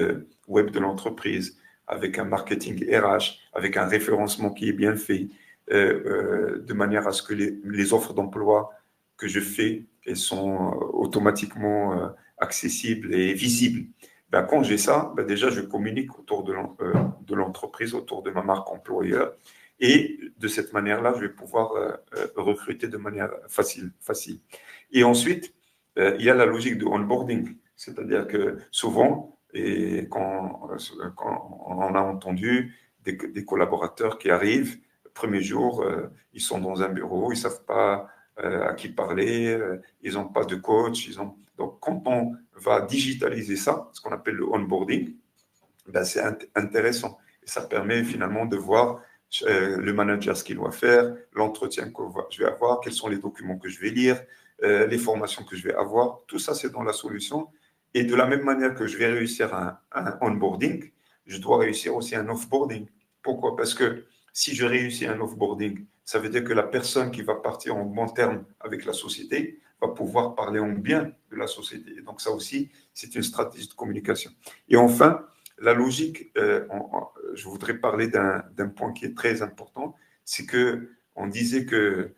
web de l'entreprise avec un marketing RH, avec un référencement qui est bien fait, de manière à ce que les offres d'emploi que je fais, elles sont automatiquement accessibles et visibles. Ben, quand j'ai ça, ben déjà, je communique autour de l'entreprise, autour de ma marque employeur. Et de cette manière-là, je vais pouvoir recruter de manière facile. Et ensuite, il y a la logique de onboarding. C'est-à-dire que souvent, et quand on a entendu des collaborateurs qui arrivent, le premier jour, ils sont dans un bureau, ils ne savent pas à qui parler, ils n'ont pas de coach. Donc, quand on va digitaliser ça, ce qu'on appelle le onboarding, ben, c'est intéressant. Et ça permet finalement de voir le manager ce qu'il doit faire, l'entretien que je vais avoir, quels sont les documents que je vais lire, les formations que je vais avoir. Tout ça, c'est dans la solution. Et de la même manière que je vais réussir un onboarding, je dois réussir aussi un offboarding. Pourquoi? Parce que si je réussis un offboarding, ça veut dire que la personne qui va partir en bon terme avec la société va pouvoir parler en bien de la société. Et donc ça aussi, c'est une stratégie de communication. Et enfin, la logique, je voudrais parler d'un point qui est très important, c'est qu'on disait que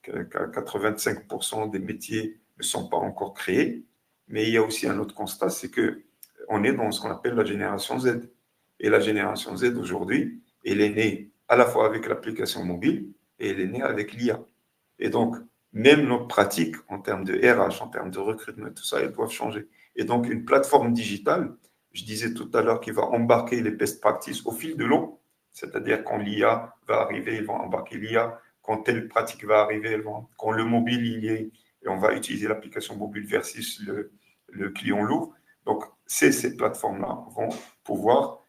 85% des métiers ne sont pas encore créés, mais il y a aussi un autre constat, c'est qu'on est dans ce qu'on appelle la génération Z. Et la génération Z aujourd'hui, elle est née à la fois avec l'application mobile et elle est née avec l'IA. Et donc, même nos pratiques en termes de RH, en termes de recrutement, tout ça, elles doivent changer. Et donc, une plateforme digitale, je disais tout à l'heure, qui va embarquer les best practices au fil de l'eau, c'est-à-dire quand l'IA va arriver, ils vont embarquer l'IA, quand telle pratique va arriver, quand le mobile il est, et on va utiliser l'application mobile versus le client lourd. Donc, ces plateformes-là vont pouvoir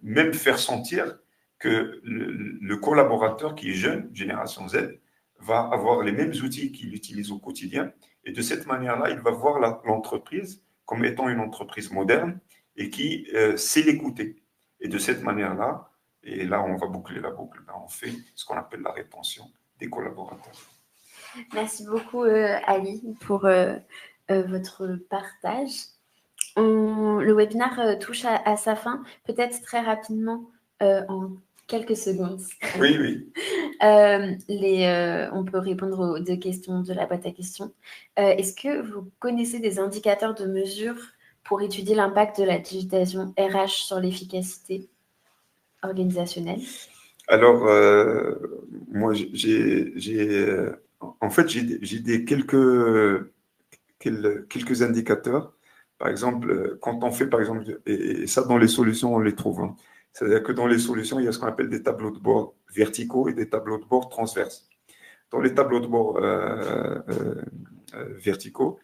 même faire sentir que le collaborateur qui est jeune, génération Z, va avoir les mêmes outils qu'il utilise au quotidien. Et de cette manière-là, il va voir l'entreprise comme étant une entreprise moderne et qui sait l'écouter. Et de cette manière-là, et là, on va boucler la boucle, on fait ce qu'on appelle la rétention des collaborateurs. Merci beaucoup, Ali, pour votre partage. Le webinaire touche à sa fin. Peut-être très rapidement, en quelques secondes. Oui, oui. On peut répondre aux 2 questions de la boîte à questions. Est-ce que vous connaissez des indicateurs de mesure pour étudier l'impact de la digitalisation RH sur l'efficacité organisationnelle? Alors, moi, en fait, j'ai quelques indicateurs. Par exemple, quand on fait, par exemple, et ça dans les solutions, on les trouve. Hein. C'est-à-dire que dans les solutions, il y a ce qu'on appelle des tableaux de bord verticaux et des tableaux de bord transverses. Dans les tableaux de bord verticaux,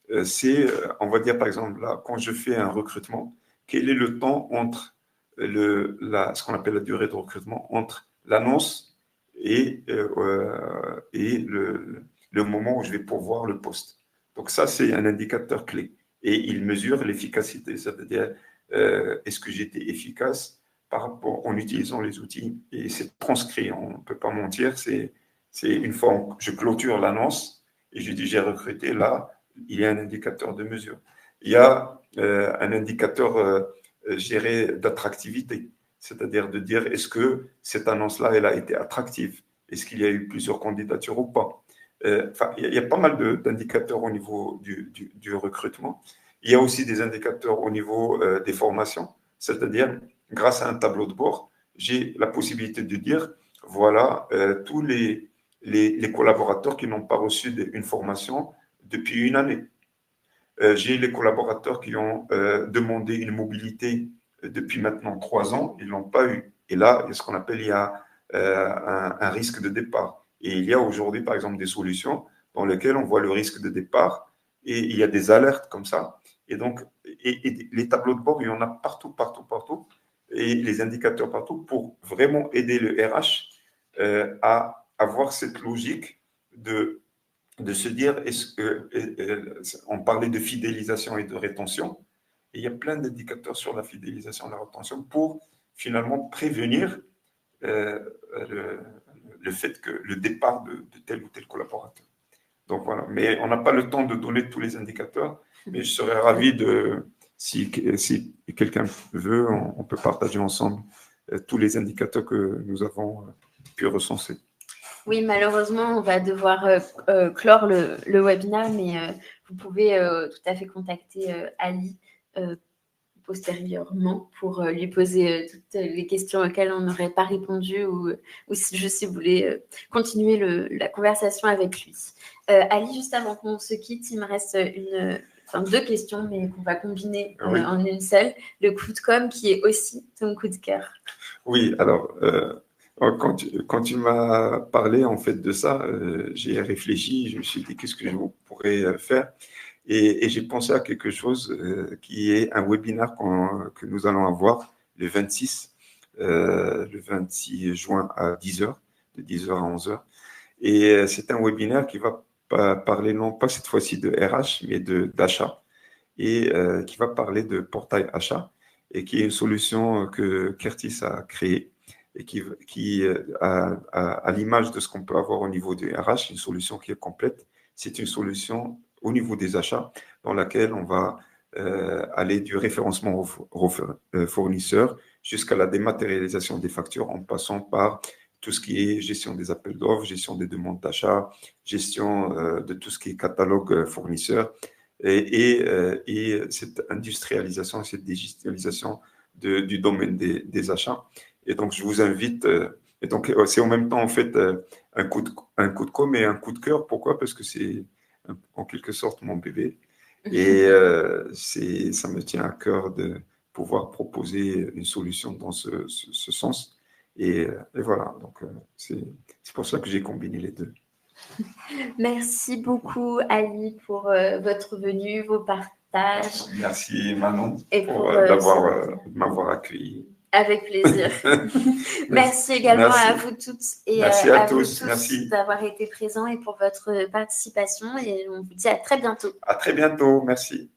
on va dire par exemple, là, quand je fais un recrutement, quel est le temps entre ce qu'on appelle la durée de recrutement, entre l'annonce et le moment où je vais pourvoir le poste. Donc ça, c'est un indicateur clé. Et il mesure l'efficacité, c'est-à-dire est-ce que j'ai été efficace par rapport en utilisant les outils. Et c'est transcrit, on ne peut pas mentir, c'est une fois que je clôture l'annonce et je dis j'ai recruté, là, il y a un indicateur de mesure. Il y a un indicateur géré d'attractivité, c'est-à-dire de dire est-ce que cette annonce-là, elle a été attractive? Est-ce qu'il y a eu plusieurs candidatures ou pas? Il y a pas mal d'indicateurs au niveau du recrutement. Il y a aussi des indicateurs au niveau des formations, c'est-à-dire grâce à un tableau de bord, j'ai la possibilité de dire voilà tous les collaborateurs qui n'ont pas reçu une formation depuis une année. J'ai les collaborateurs qui ont demandé une mobilité depuis maintenant 3 ans, ils ne l'ont pas eu. Et là, il y a ce qu'on appelle un risque de départ. Et il y a aujourd'hui, par exemple, des solutions dans lesquelles on voit le risque de départ et il y a des alertes comme ça. Et donc, et les tableaux de bord, il y en a partout, partout, partout, et les indicateurs partout pour vraiment aider le RH à avoir cette logique de se dire, on parlait de fidélisation et de rétention, et il y a plein d'indicateurs sur la fidélisation et la rétention pour finalement prévenir le fait que le départ de tel ou tel collaborateur. Donc voilà, mais on n'a pas le temps de donner tous les indicateurs, mais je serais ravi si quelqu'un veut, on peut partager ensemble tous les indicateurs que nous avons pu recenser. Oui, malheureusement, on va devoir clore le webinaire, mais vous pouvez tout à fait contacter Ali postérieurement pour lui poser toutes les questions auxquelles on n'aurait pas répondu ou si vous voulez continuer la conversation avec lui. Ali, juste avant qu'on se quitte, il me reste deux questions, mais qu'on va combiner en une seule. Le coup de com' qui est aussi ton coup de cœur. Oui, alors, quand tu m'as parlé en fait de ça, j'ai réfléchi, je me suis dit qu'est-ce que je pourrais faire. Et j'ai pensé à quelque chose qui est un webinaire que nous allons avoir le 26 juin à 10h, de 10h à 11h. Et c'est un webinaire qui va parler non pas cette fois-ci de RH, mais d'achat. Et qui va parler de portail achat et qui est une solution que Curtis a créée et qui à l'image de ce qu'on peut avoir au niveau du RH, une solution qui est complète. C'est une solution au niveau des achats dans laquelle on va aller du référencement fournisseur jusqu'à la dématérialisation des factures en passant par tout ce qui est gestion des appels d'offres, gestion des demandes d'achat, gestion de tout ce qui est catalogue fournisseur et cette industrialisation, cette digitalisation du domaine des achats. Et donc, je vous invite, et donc c'est en même temps en fait un coup de com' et un coup de cœur. Pourquoi? Parce que c'est en quelque sorte mon bébé. Et ça me tient à cœur de pouvoir proposer une solution dans ce sens. Et voilà, donc c'est pour ça que j'ai combiné les deux. Merci beaucoup, Ali, pour votre venue, vos partages. Merci, Manon, pour m'avoir accueilli. Avec plaisir. Merci également à vous toutes et merci à tous merci d'avoir été présents et pour votre participation. Et on vous dit à très bientôt. À très bientôt. Merci.